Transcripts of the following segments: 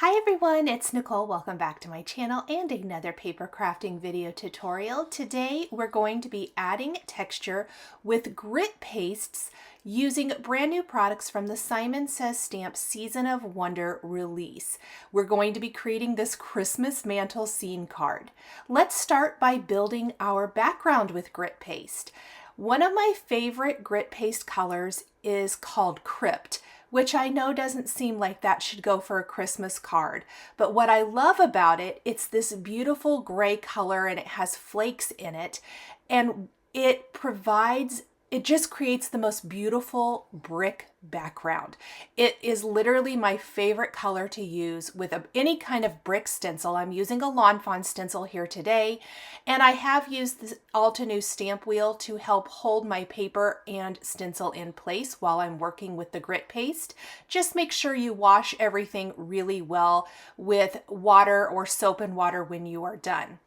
Hi everyone, it's Nicole. Welcome back to my channel and another paper crafting video tutorial. Today we're going to be adding texture with grit pastes using brand new products from the Simon Says Stamp Season of Wonder release. We're going to be creating this Christmas mantle scene card. Let's start by building our background with grit paste. One of my favorite grit paste colors is called Crypt, which I know doesn't seem like that should go for a Christmas card. But what I love about it, it's this beautiful gray color and it has flakes in it. And it just creates the most beautiful brick background. It is literally my favorite color to use with any kind of brick stencil. I'm using a Lawn Fawn stencil here today, and I have used this Altenew stamp wheel to help hold my paper and stencil in place while I'm working with the grit paste. Just make sure you wash everything really well with water or soap and water when you are done.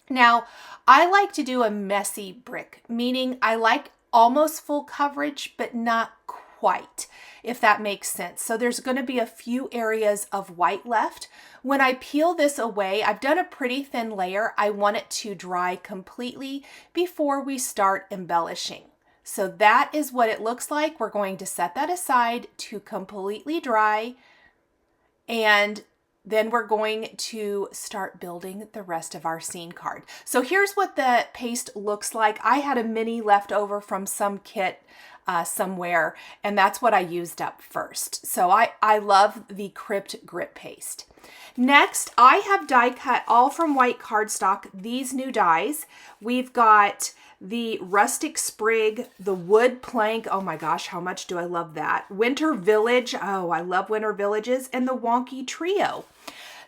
Now, I like to do a messy brick, meaning I like almost full coverage, but not quite, if that makes sense. So there's going to be a few areas of white left. When I peel this away, I've done a pretty thin layer. I want it to dry completely before we start embellishing. So that is what it looks like. We're going to set that aside to completely dry, and then we're going to start building the rest of our scene card. So here's what the paste looks like. I had a mini left over from some kit somewhere, and that's what I used up first. So I love the Crypt grit paste. Next, I have die cut all from white cardstock these new dies. We've got the Rustic Sprig, the Wood Plank, oh my gosh, how much do I love that. Winter Village, oh, I love Winter Villages, and the Wonky Trio.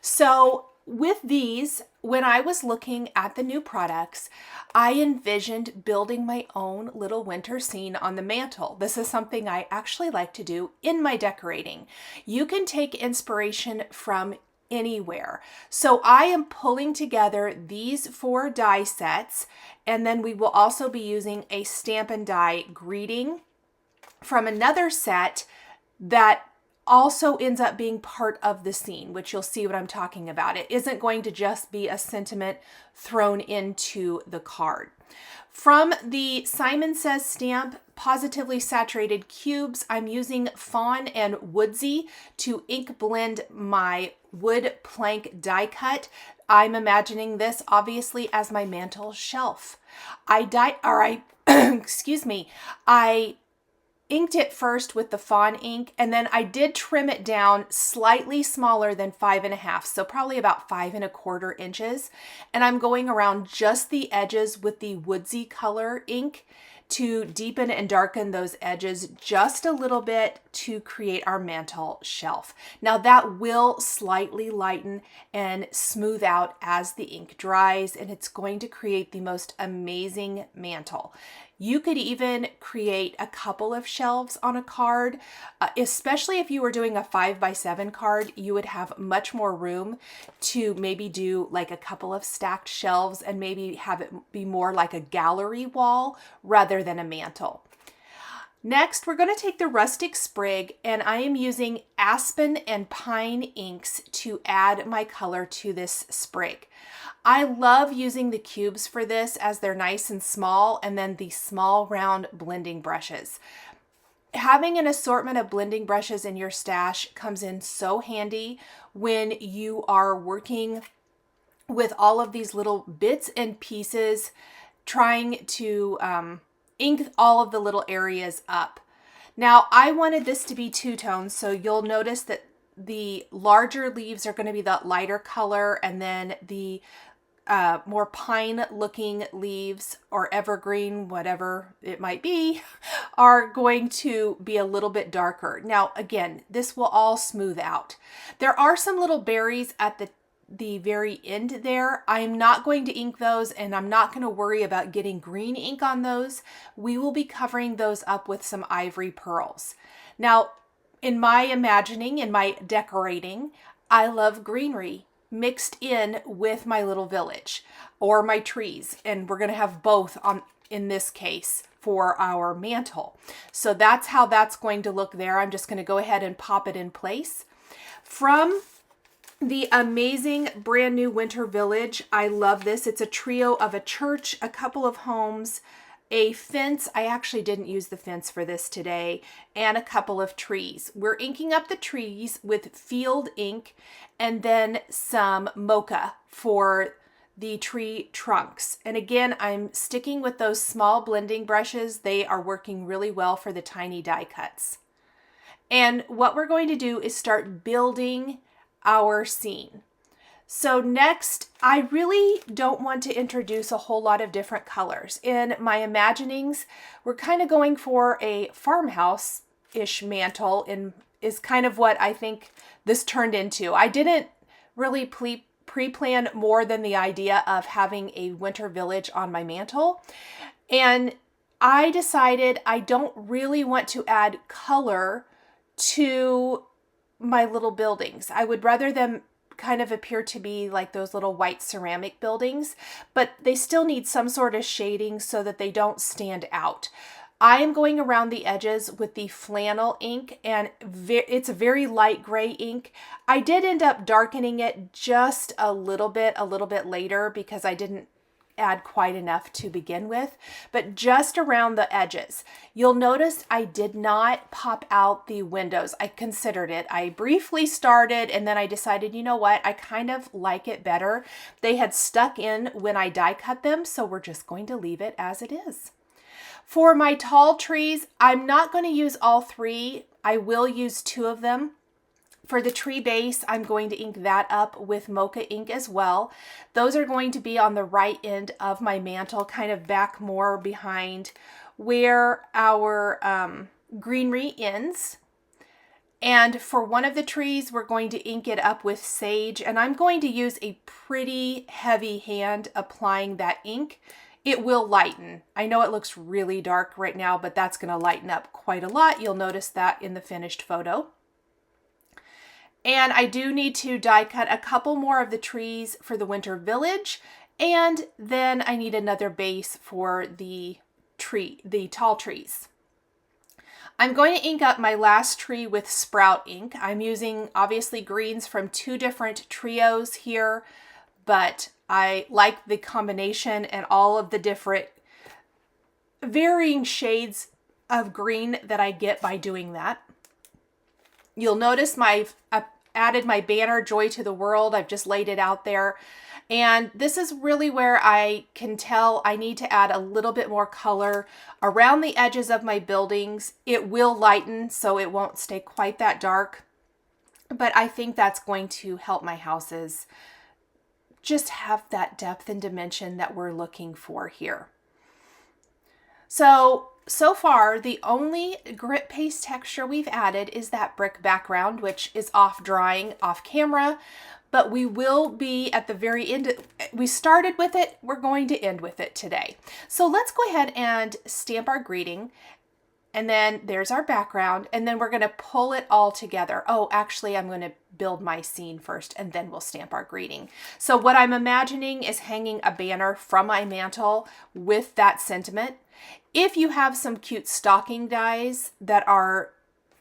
So with these, when I was looking at the new products, I envisioned building my own little winter scene on the mantle. This is something I actually like to do in my decorating. You can take inspiration from anywhere. So I am pulling together these 4 die sets, and then we will also be using a Stampin' Die greeting from another set that also ends up being part of the scene, which you'll see what I'm talking about. It isn't going to just be a sentiment thrown into the card. From the Simon Says Stamp Positively Saturated Cubes, I'm using Fawn and Woodsy to ink blend my wood plank die cut. I'm imagining this obviously as my mantle shelf. Excuse me, I inked it first with the Fawn ink, and then I did trim it down slightly smaller than 5.5, so probably about 5.25 inches. And I'm going around just the edges with the Woodsy color ink to deepen and darken those edges just a little bit to create our mantle shelf. Now that will slightly lighten and smooth out as the ink dries, and it's going to create the most amazing mantle. You could even create a couple of shelves on a card, especially if you were doing a 5x7 card. You would have much more room to maybe do like a couple of stacked shelves and maybe have it be more like a gallery wall rather than a mantle. Next, we're going to take the Rustic Sprig, and I am using Aspen and Pine inks to add my color to this sprig. I love using the cubes for this as they're nice and small, and then the small round blending brushes. Having an assortment of blending brushes in your stash comes in so handy when you are working with all of these little bits and pieces, trying to ink all of the little areas up. Now, I wanted this to be two-tone, so you'll notice that the larger leaves are going to be the lighter color, and then the more pine-looking leaves or evergreen, whatever it might be, are going to be a little bit darker. Now, again, this will all smooth out. There are some little berries at the very end there. I'm not going to ink those, and I'm not going to worry about getting green ink on those. We will be covering those up with some ivory pearls. Now, in my imagining, in my decorating, I love greenery mixed in with my little village or my trees, and we're going to have both on in this case for our mantle. So that's how that's going to look there. I'm just going to go ahead and pop it in place. From the amazing brand new winter village. I love this. It's a trio of a church, a couple of homes, a fence. I actually didn't use the fence for this today, and a couple of trees. We're inking up the trees with field ink and then some mocha for the tree trunks. And again, I'm sticking with those small blending brushes. They are working really well for the tiny die cuts. And what we're going to do is start building our scene. So next, I really don't want to introduce a whole lot of different colors. In my imaginings, we're kind of going for a farmhouse-ish mantle, and is kind of what I think this turned into. I didn't really pre-plan more than the idea of having a winter village on my mantle. And I decided I don't really want to add color to my little buildings. I would rather them kind of appear to be like those little white ceramic buildings, but they still need some sort of shading so that they don't stand out. I am going around the edges with the flannel ink, and it's a very light gray ink. I did end up darkening it just a little bit later because I didn't add quite enough to begin with, but just around the edges. You'll notice I did not pop out the windows. I considered it. I briefly started, and then I decided, you know what? I kind of like it better. They had stuck in when I die cut them, so we're just going to leave it as it is. For my tall trees, I'm not going to use all three. I will use two of them. For the tree base, I'm going to ink that up with mocha ink as well. Those are going to be on the right end of my mantle, kind of back more behind where our greenery ends. And for one of the trees, we're going to ink it up with sage, and I'm going to use a pretty heavy hand applying that ink. It will lighten. I know it looks really dark right now, but that's going to lighten up quite a lot. You'll notice that in the finished photo. And I do need to die cut a couple more of the trees for the winter village. And then I need another base for the tall trees. I'm going to ink up my last tree with sprout ink. I'm using obviously greens from two different trios here, but I like the combination and all of the different varying shades of green that I get by doing that. You'll notice I've added my banner, Joy to the World. I've just laid it out there. And this is really where I can tell I need to add a little bit more color around the edges of my buildings. It will lighten, so it won't stay quite that dark. But I think that's going to help my houses just have that depth and dimension that we're looking for here. So far, the only grit paste texture we've added is that brick background, which is off drying off camera, but we will be at the very end. We started with it, we're going to end with it today. So let's go ahead and stamp our greeting. And then there's our background, and then we're going to pull it all together. Oh, actually, I'm going to build my scene first, and then we'll stamp our greeting. So what I'm imagining is hanging a banner from my mantle with that sentiment. If you have some cute stocking dies that are,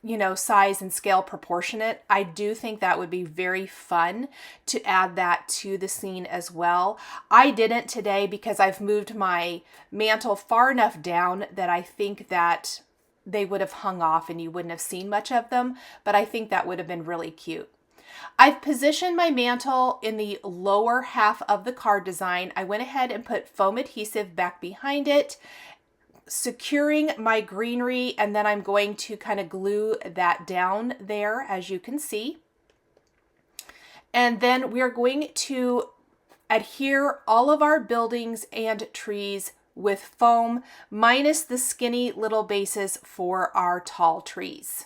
you know, size and scale proportionate, I do think that would be very fun to add that to the scene as well. I didn't today because I've moved my mantle far enough down that I think that they would have hung off and you wouldn't have seen much of them, but I think that would have been really cute. I've positioned my mantle in the lower half of the card design. I went ahead and put foam adhesive back behind it, securing my greenery, and then I'm going to kind of glue that down there, as you can see. And then we're going to adhere all of our buildings and trees with foam, minus the skinny little bases for our tall trees.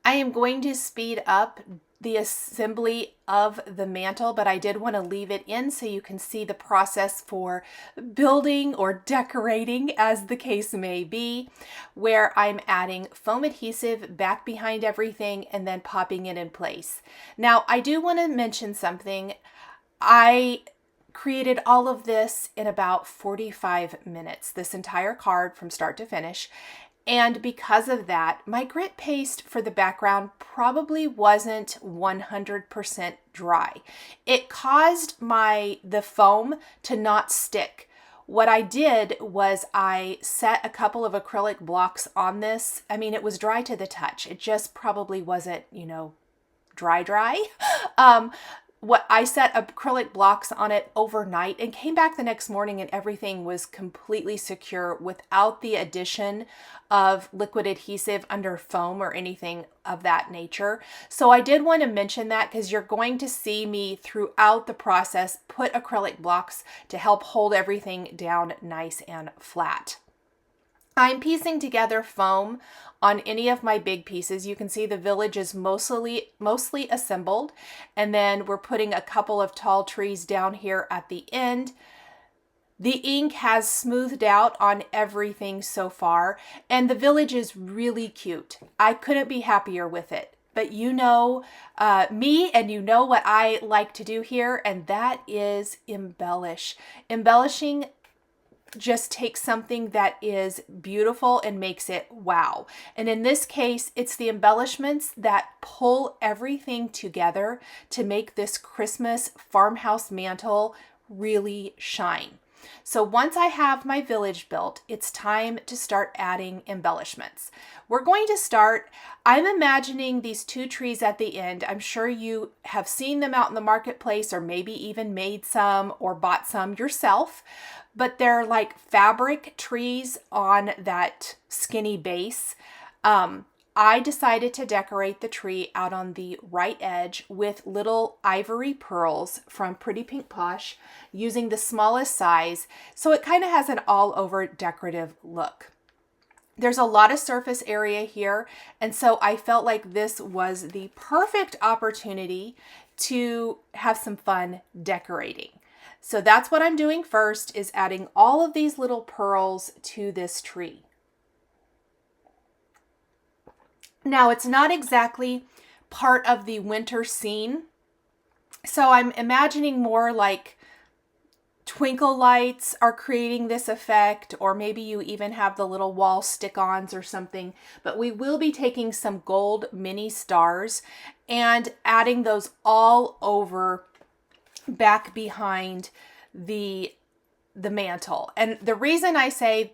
I am going to speed up the assembly of the mantle, but I did want to leave it in so you can see the process for building or decorating, as the case may be, where I'm adding foam adhesive back behind everything and then popping it in place. Now, I do want to mention something. I created all of this in about 45 minutes, this entire card from start to finish. And because of that, my grit paste for the background probably wasn't 100% dry. It caused the foam to not stick. What I did was I set a couple of acrylic blocks on this. I mean, it was dry to the touch. It just probably wasn't, dry. What I set acrylic blocks on it overnight and came back the next morning and everything was completely secure without the addition of liquid adhesive under foam or anything of that nature. So I did want to mention that because you're going to see me throughout the process put acrylic blocks to help hold everything down nice and flat. I'm piecing together foam on any of my big pieces. You can see the village is mostly assembled, and then we're putting a couple of tall trees down here at the end. The ink has smoothed out on everything so far, and the village is really cute. I couldn't be happier with it. But you know me, and you know what I like to do here, and that is embellish. Embellishing just takes something that is beautiful and makes it wow. And in this case, it's the embellishments that pull everything together to make this Christmas farmhouse mantle really shine. So once I have my village built, it's time to start adding embellishments. We're going to start, I'm imagining these two trees at the end. I'm sure you have seen them out in the marketplace or maybe even made some or bought some yourself, but they're like fabric trees on that skinny base. I decided to decorate the tree out on the right edge with little ivory pearls from Pretty Pink Posh using the smallest size, so it kind of has an all-over decorative look. There's a lot of surface area here, and so I felt like this was the perfect opportunity to have some fun decorating. So that's what I'm doing first, is adding all of these little pearls to this tree. Now, it's not exactly part of the winter scene, so I'm imagining more like twinkle lights are creating this effect, or maybe you even have the little wall stick-ons or something, but we will be taking some gold mini stars and adding those all over back behind the mantle. And the reason I say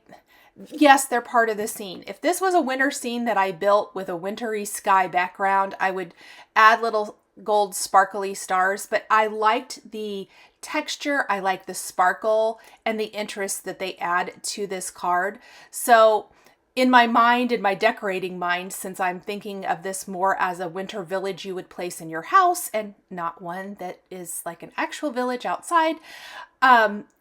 yes, they're part of the scene. If this was a winter scene that I built with a wintry sky background, I would add little gold sparkly stars, but I liked the texture, I like the sparkle and the interest that they add to this card. So in my mind, in my decorating mind, since I'm thinking of this more as a winter village you would place in your house and not one that is like an actual village outside,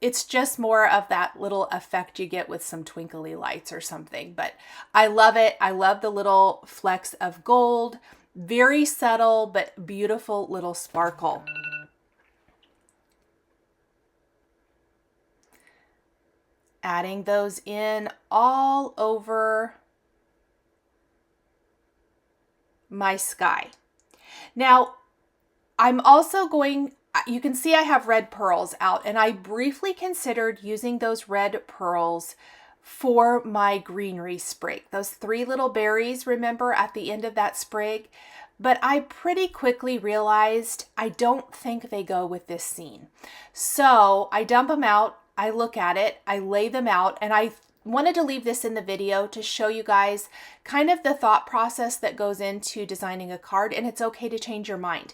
it's just more of that little effect you get with some twinkly lights or something. But I love it. I love the little flecks of gold. Very subtle, but beautiful little sparkle. Adding those in all over my sky. Now, I'm also going, you can see I have red pearls out, and I briefly considered using those red pearls for my greenery sprig. Those 3 little berries, remember, at the end of that sprig? But I pretty quickly realized I don't think they go with this scene. So I dump them out, I look at it, I lay them out, and I wanted to leave this in the video to show you guys kind of the thought process that goes into designing a card, and it's okay to change your mind.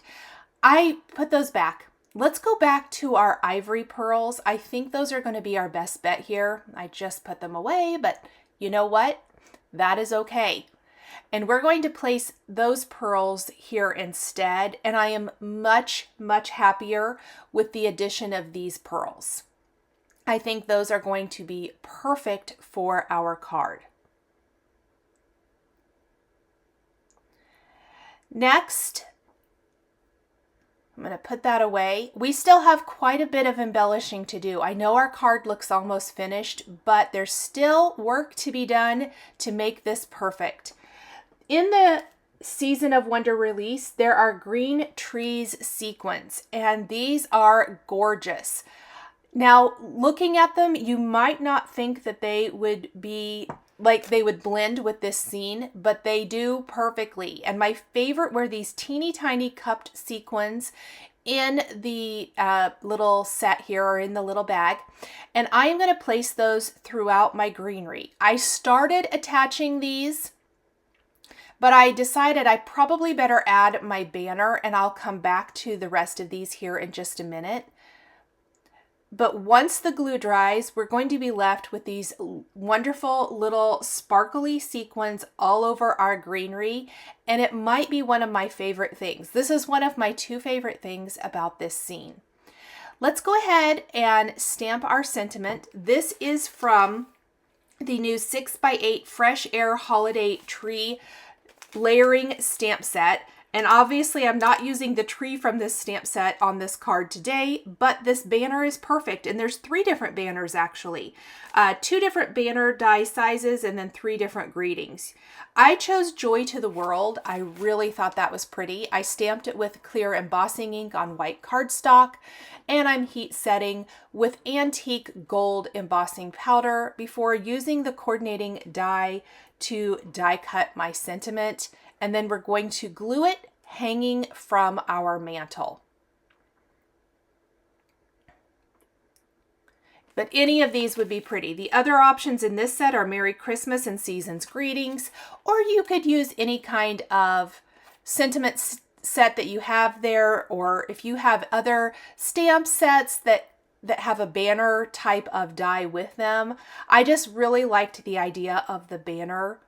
I put those back. Let's go back to our ivory pearls. I think those are going to be our best bet here. I just put them away, but you know what? That is okay. And we're going to place those pearls here instead, and I am much, much happier with the addition of these pearls. I think those are going to be perfect for our card. Next, I'm going to put that away. We still have quite a bit of embellishing to do. I know our card looks almost finished, but there's still work to be done to make this perfect. In the Season of Wonder release, there are green trees sequins, and these are gorgeous. Now, looking at them, you might not think that they would be like they would blend with this scene, but they do perfectly. And my favorite were these teeny tiny cupped sequins in the little set here, or in the little bag. And I am going to place those throughout my greenery. I started attaching these, but I decided I probably better add my banner, and I'll come back to the rest of these here in just a minute. But once the glue dries, we're going to be left with these wonderful little sparkly sequins all over our greenery, and it might be one of my favorite things. This is one of my 2 favorite things about this scene. Let's go ahead and stamp our sentiment. This is from the new 6x8 Fresh Air Holiday Tree layering stamp set. And obviously I'm not using the tree from this stamp set on this card today, but this banner is perfect. And there's 3 different banners actually. 2 different banner die sizes, and then 3 different greetings. I chose Joy to the World. I really thought that was pretty. I stamped it with clear embossing ink on white cardstock, and I'm heat setting with antique gold embossing powder before using the coordinating die to die cut my sentiment. And then we're going to glue it hanging from our mantle. But any of these would be pretty. The other options in this set are Merry Christmas and Season's Greetings, or you could use any kind of sentiment set that you have there, or if you have other stamp sets that have a banner type of die with them. I just really liked the idea of the banner.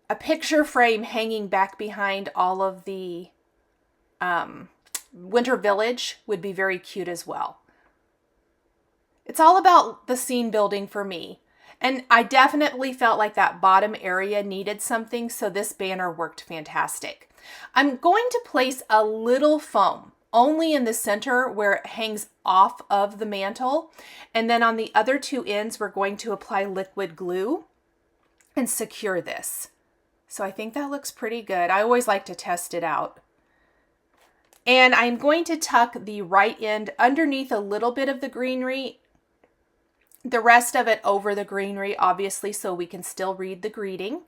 A picture frame hanging back behind all of the Winter Village would be very cute as well. It's all about the scene building for me. And I definitely felt like that bottom area needed something, so this banner worked fantastic. I'm going to place a little foam only in the center where it hangs off of the mantle. And then on the other 2 ends, we're going to apply liquid glue and secure this. So I think that looks pretty good. I always like to test it out. And I'm going to tuck the right end underneath a little bit of the greenery, the rest of it over the greenery, obviously, so we can still read the greeting.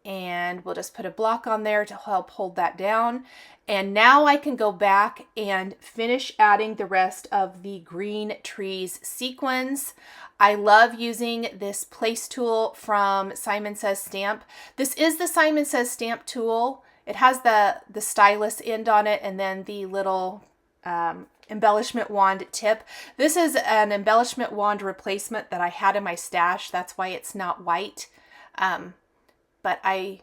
And we'll just put a block on there to help hold that down. And now I can go back and finish adding the rest of the green trees sequins. I love using this place tool from Simon Says Stamp. This is the Simon Says Stamp tool. It has the stylus end on it, and then the little embellishment wand tip. This is an embellishment wand replacement that I had in my stash. That's why it's not white. But I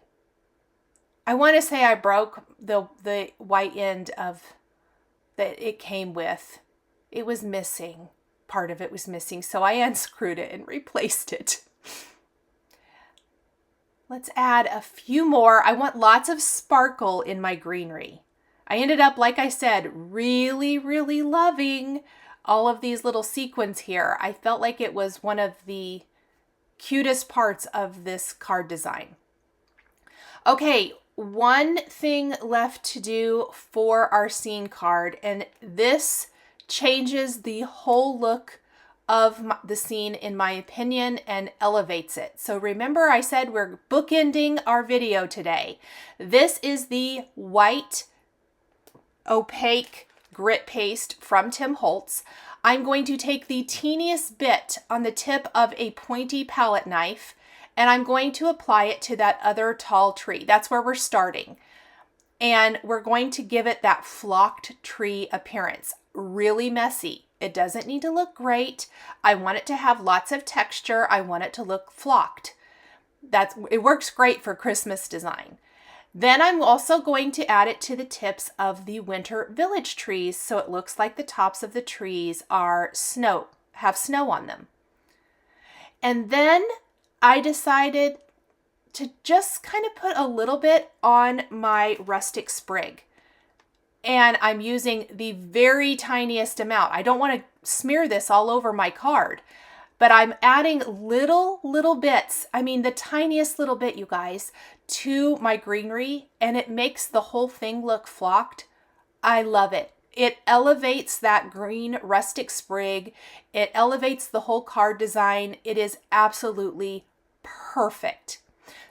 want to say I broke the white end of that it came with. It was missing. Part of it was missing, so I unscrewed it and replaced it. Let's add a few more. I want lots of sparkle in my greenery. I ended up, like I said, really, really loving all of these little sequins here. I felt like it was one of the cutest parts of this card design. Okay, one thing left to do for our scene card, and this changes the whole look of the scene, in my opinion, and elevates it. So remember I said we're bookending our video today. This is the white opaque grit paste from Tim Holtz. I'm going to take the teeniest bit on the tip of a pointy palette knife, and I'm going to apply it to that other tall tree. That's where we're starting. And we're going to give it that flocked tree appearance. Really messy. It doesn't need to look great. I want it to have lots of texture. I want it to look flocked. It works great for Christmas design. Then I'm also going to add it to the tips of the Winter Village trees, so it looks like the tops of the trees have snow on them. And then I decided to just kind of put a little bit on my Rustic sprig. And I'm using the very tiniest amount. I don't want to smear this all over my card, but I'm adding little bits. I mean, the tiniest little bit, you guys, to my greenery, and it makes the whole thing look flocked. I love it. It elevates that green rustic sprig. It elevates the whole card design. It is absolutely perfect.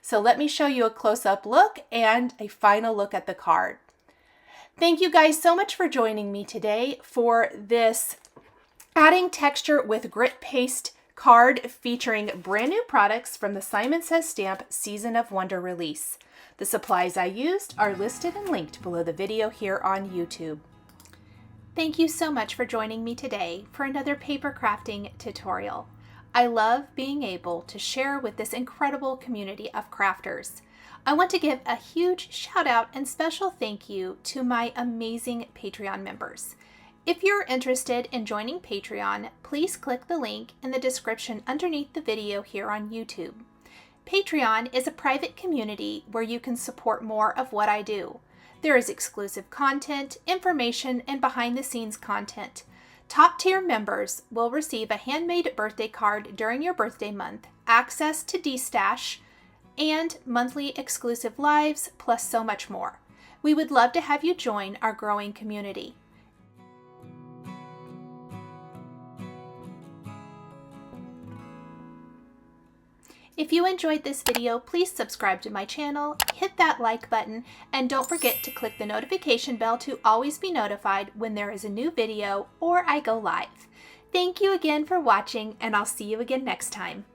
So let me show you a close-up look and a final look at the card. Thank you guys so much for joining me today for this adding texture with grit paste card featuring brand new products from the Simon Says Stamp Season of Wonder release. The supplies I used are listed and linked below the video here on YouTube. Thank you so much for joining me today for another paper crafting tutorial. I love being able to share with this incredible community of crafters. I want to give a huge shout out and special thank you to my amazing Patreon members. If you're interested in joining Patreon, please click the link in the description underneath the video here on YouTube. Patreon is a private community where you can support more of what I do. There is exclusive content, information, and behind-the-scenes content. Top-tier members will receive a handmade birthday card during your birthday month, access to D-Stash, and monthly exclusive lives, plus so much more. We would love to have you join our growing community. If you enjoyed this video, please subscribe to my channel, hit that like button, and don't forget to click the notification bell to always be notified when there is a new video or I go live. Thank you again for watching, and I'll see you again next time.